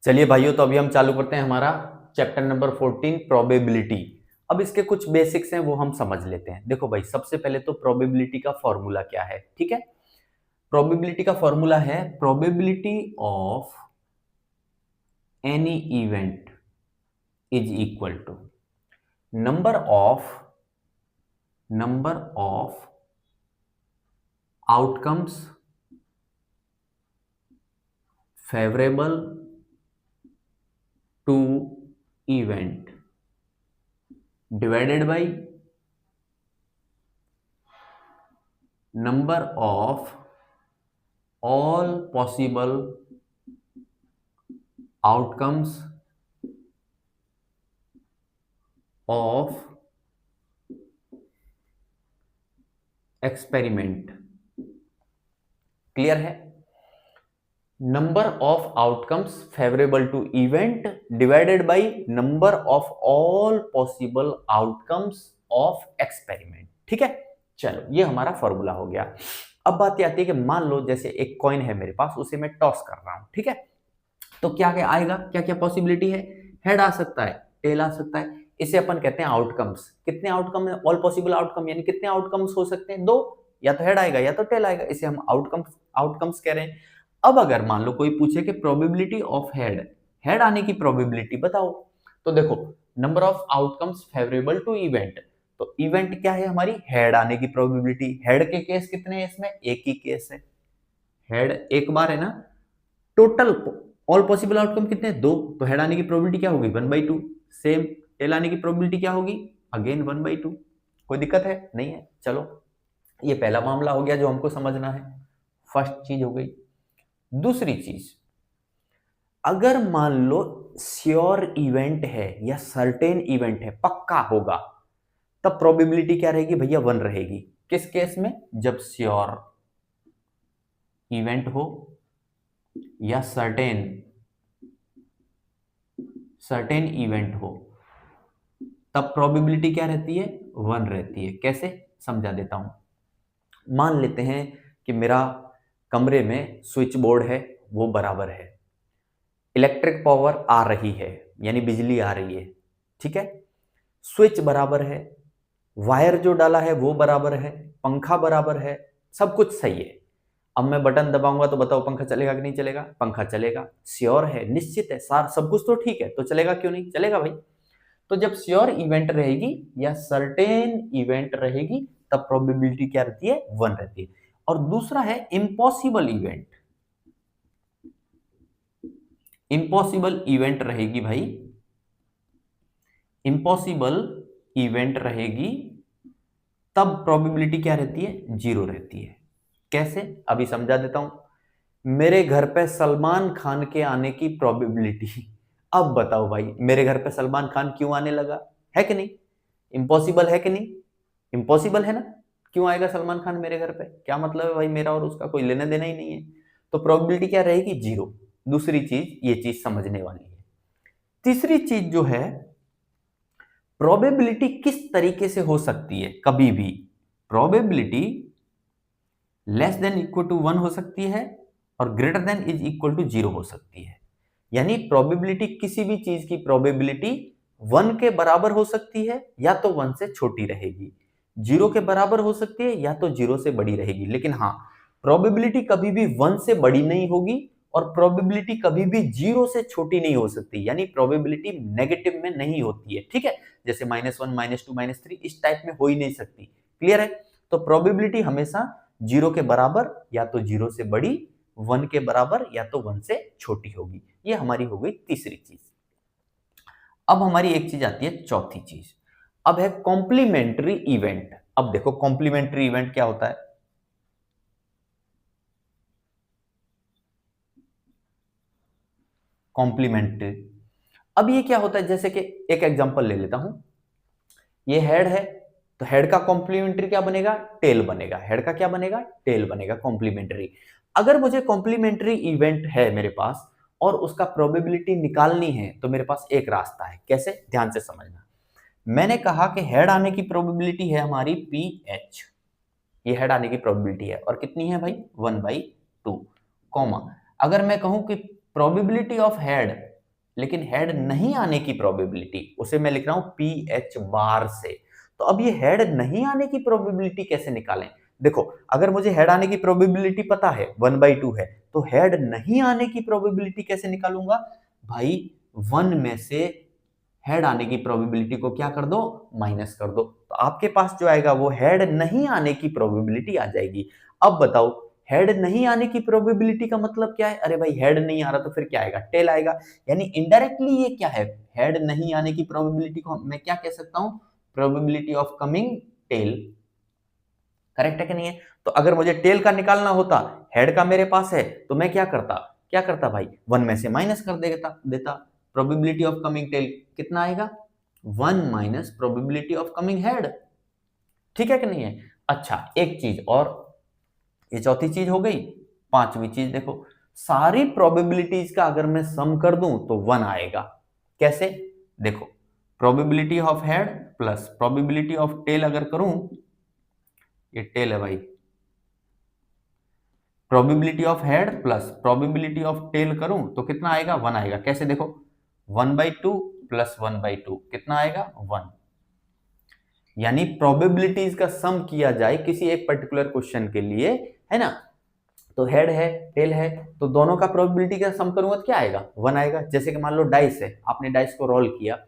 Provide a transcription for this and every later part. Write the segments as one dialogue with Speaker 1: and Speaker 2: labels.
Speaker 1: चलिए भाइयों, तो अभी हम चालू करते हैं हमारा चैप्टर नंबर 14 प्रोबेबिलिटी। अब इसके कुछ बेसिक्स हैं वो हम समझ लेते हैं। देखो भाई, सबसे पहले तो प्रोबेबिलिटी का फॉर्मूला क्या है, ठीक है। प्रोबेबिलिटी का फॉर्मूला है probability of any event is equal to number of outcomes favourable to event divided by number of all possible outcomes of experiment। Clear है? Number of outcomes favourable to event divided by number of all possible outcomes of experiment. ठीक है, चलो ये हमारा formula हो गया। अब बात ये आती है कि मान लो जैसे एक कॉइन है मेरे पास, उसे मैं टॉस कर रहा हूं, ठीक है। तो क्या क्या आएगा, क्या क्या पॉसिबिलिटी है? हेड आ सकता है, टेल आ सकता है। इसे अपन कहते हैं आउटकम्स। कितने आउटकम है? ऑल पॉसिबल आउटकम, यानी कितने आउटकम्स हो सकते हैं? दो, या तो हेड आएगा या तो टेल आएगा। इसे हम आउटकम्स कह रहे हैं। अब अगर मान लो कोई पूछे कि प्रोबेबिलिटी ऑफ हेड आने की प्रोबेबिलिटी बताओ, तो देखो number of outcomes favourable to event, तो इवेंट क्या है हमारी? हेड आने की प्रोबेबिलिटी। हेड के केस कितने हैं इसमें? एक ही केस है, हेड एक बार है ना। टोटल ऑल पॉसिबल आउटकम कितने हैं? दो, तो हेड आने की प्रोबेबिलिटी क्या होगी? 1/2। सेम टेल आने की प्रोबेबिलिटी क्या होगी? अगेन 1/2। कोई दिक्कत है? नहीं है। चलो, ये पहला मामला हो गया जो हमको समझना है, फर्स्ट चीज हो गई। दूसरी चीज, अगर मान लो श्योर इवेंट है या सर्टेन इवेंट है, पक्का होगा, तब प्रोबेबिलिटी क्या रहेगी भैया? 1 रहेगी। किस केस में? जब श्योर इवेंट हो या सर्टेन इवेंट हो, तब प्रोबेबिलिटी क्या रहती है? 1 रहती है। कैसे? समझा देता हूं। मान लेते हैं कि मेरा कमरे में स्विच बोर्ड है, वो बराबर है, इलेक्ट्रिक पावर आ रही है यानी बिजली आ रही है, ठीक है। स्विच बराबर है, वायर जो डाला है वो बराबर है, पंखा बराबर है, सब कुछ सही है। अब मैं बटन दबाऊंगा तो बताओ पंखा चलेगा कि नहीं चलेगा? पंखा चलेगा। श्योर है, निश्चित है, सार सब कुछ तो ठीक है, तो चलेगा क्यों नहीं चलेगा भाई? तो जब श्योर इवेंट रहेगी या सर्टेन इवेंट रहेगी, तब प्रोबेबिलिटी क्या रहती है? 1 रहती है। और दूसरा है इम्पॉसिबल इवेंट। इम्पॉसिबल इवेंट रहेगी भाई, इम्पॉसिबल इवेंट रहेगी, तब प्रोबेबिलिटी क्या रहती है? 0 रहती है। कैसे? अभी समझा देता हूं। मेरे घर पे सलमान खान के आने की प्रोबेबिलिटी, अब बताओ भाई मेरे घर पे सलमान खान क्यों आने लगा? है कि नहीं? इम्पॉसिबल है कि नहीं? इम्पॉसिबल है ना। क्यों आएगा सलमान खान मेरे घर पे? क्या मतलब है भाई, मेरा और उसका कोई लेना देना ही नहीं है। तो प्रोबेबिलिटी क्या रहेगी? 0। दूसरी चीज, ये चीज समझने वाली है। तीसरी चीज जो है, प्रोबेबिलिटी किस तरीके से हो सकती है? कभी भी probability less than equal to 1 हो सकती है और greater than is equal to 0 हो सकती है। यानी प्रोबेबिलिटी, किसी भी चीज की प्रोबेबिलिटी 1 के बराबर हो सकती है या तो 1 से छोटी रहेगी, 0 के बराबर हो सकती है या तो 0 से बड़ी रहेगी। लेकिन हाँ, प्रोबेबिलिटी कभी भी 1 से बड़ी नहीं होगी और प्रोबेबिलिटी कभी भी 0 से छोटी नहीं हो सकती, यानी प्रोबेबिलिटी नेगेटिव में नहीं होती है, ठीक है। जैसे -1, -2, -3 इस टाइप में हो ही नहीं सकती। क्लियर है? तो प्रोबेबिलिटी हमेशा 0 के बराबर या तो 0 से बड़ी, 1 के बराबर या तो 1 से छोटी होगी। ये हमारी हो गई तीसरी चीज। अब हमारी एक चीज आती है, चौथी चीज। अब है कॉम्प्लीमेंट्री इवेंट। अब देखो कॉम्प्लीमेंट्री इवेंट क्या होता है? कॉम्प्लीमेंट्री, अब ये क्या होता है? जैसे कि एक एग्जांपल ले लेता हूं, ये हेड है, तो हेड का कॉम्प्लीमेंट्री क्या बनेगा? टेल बनेगा। हेड का क्या बनेगा? टेल बनेगा, कॉम्प्लीमेंट्री। अगर मुझे कॉम्प्लीमेंट्री इवेंट है मेरे पास और उसका प्रोबेबिलिटी निकालनी है, तो मेरे पास एक रास्ता है। कैसे? ध्यान से समझना। मैंने कहा कि हेड आने की प्रोबेबिलिटी है हमारी PH, ये हेड आने की प्रोबेबिलिटी है, और कितनी है भाई? 1/2, कॉमा। अगर मैं कहूं कि प्रोबेबिलिटी ऑफ हेड लेकिन हेड नहीं आने की प्रोबेबिलिटी उसे मैं लिख रहा हूं पी एच बार से। तो अब ये हेड नहीं आने की प्रोबेबिलिटी कैसे निकालें? देखो, अगर मुझे हेड आने की प्रोबेबिलिटी पता है 1/2 है, तो हेड नहीं आने की प्रोबेबिलिटी कैसे निकालूंगा? भाई 1 में से हेड आने की प्रोबेबिलिटी को क्या कर दो? माइनस कर दो। तो आपके पास जो आएगा वो हेड नहीं आने की प्रोबेबिलिटी आ जाएगी। अब बताओ, हेड नहीं आने की प्रोबेबिलिटी का मतलब क्या है? अरे भाई हेड नहीं आ रहा तो फिर क्या आएगा? टेल आएगा। यानी इनडायरेक्टली ये क्या है? हेड नहीं आने की प्रोबेबिलिटी को मैं क्या कह सकता हूं? Probability of coming tail. Correct है कि नहीं है? तो अगर मुझे टेल का निकालना होता, हेड का मेरे पास है, तो मैं क्या करता भाई? 1 में से माइनस कर देता। प्रोबेबिलिटी ऑफ कमिंग टेल कितना आएगा? 1 minus probability of coming head. ठीक है कि नहीं है? अच्छा, एक चीज और, ये चौथी चीज हो गई। पांचवी चीज देखो, सारी प्रोबेबिलिटीज का अगर मैं सम कर दूं तो 1 आएगा। कैसे? देखो, probability of head plus probability of tail अगर करूं, ये टेल है भाई, probability of head plus probability of tail करूं तो कितना आएगा? 1 आएगा। कैसे? देखो, 1/2 प्लस 1/2 कितना आएगा? 1। यानी प्रोबेबिलिटीज का सम किया जाए किसी एक पर्टिकुलर क्वेश्चन के लिए, है ना, तो हेड है टेल है, तो दोनों का प्रोबेबिलिटी का सम करूंगा तो क्या आएगा? 1 आएगा। जैसे कि मान लो डाइस है, आपने डाइस को रोल किया,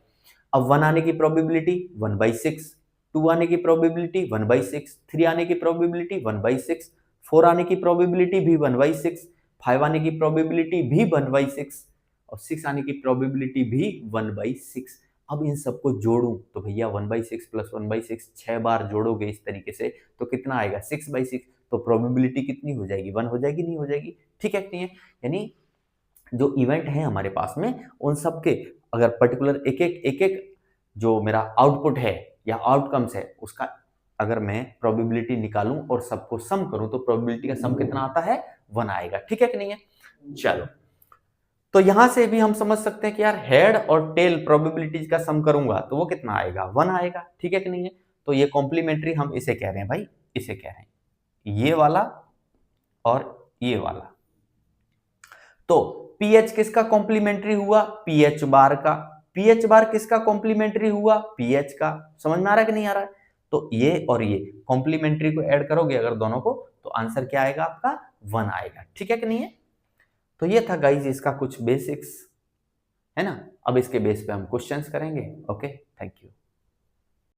Speaker 1: अब 1 आने की प्रोबेबिलिटी 1/6, 2 आने की प्रोबेबिलिटी 1/6, 3 आने की प्रोबेबिलिटी 1/6, 4 आने की प्रोबेबिलिटी भी 1/6, 5 आने की प्रोबेबिलिटी भी 1/6 और 6 आने की प्रोबेबिलिटी भी 1/6। अब इन सबको जोड़ूं तो भैया 1/6 प्लस 1/6 6 बार जोड़ोगे इस तरीके से तो कितना आएगा? 6/6। तो प्रोबेबिलिटी कितनी हो जाएगी? 1 हो जाएगी, नहीं हो जाएगी? ठीक है कि नहीं है? यानी जो इवेंट है हमारे पास में, उन सब के अगर पर्टिकुलर एक एक जो मेरा आउटपुट है या आउटकम्स है उसका अगर मैं प्रोबेबिलिटी निकालूं और सबको सम करूं तो प्रोबेबिलिटी का सम कितना आता है? 1 आएगा। ठीक है कि नहीं है? चलो, तो यहां से भी हम समझ सकते हैं कि यार हेड और टेल प्रोबेबिलिटीज का सम करूंगा तो वो कितना आएगा? 1 आएगा। ठीक है कि नहीं है? तो ये कॉम्प्लीमेंट्री हम इसे कह रहे हैं भाई, इसे कह रहे हैं ये वाला और ये वाला। तो पीएच किसका कॉम्प्लीमेंट्री हुआ? पीएच बार का। पीएच बार किसका कॉम्प्लीमेंट्री हुआ? पीएच का। समझ में आ रहा है कि नहीं आ रहा है? तो ये और ये कॉम्प्लीमेंट्री को ऐड करोगे अगर दोनों को तो आंसर क्या आएगा आपका? 1 आएगा। ठीक है कि नहीं है? तो ये था गाइज इसका कुछ बेसिक्स, है ना। अब इसके बेस पे हम क्वेश्चंस करेंगे। Okay, thank you.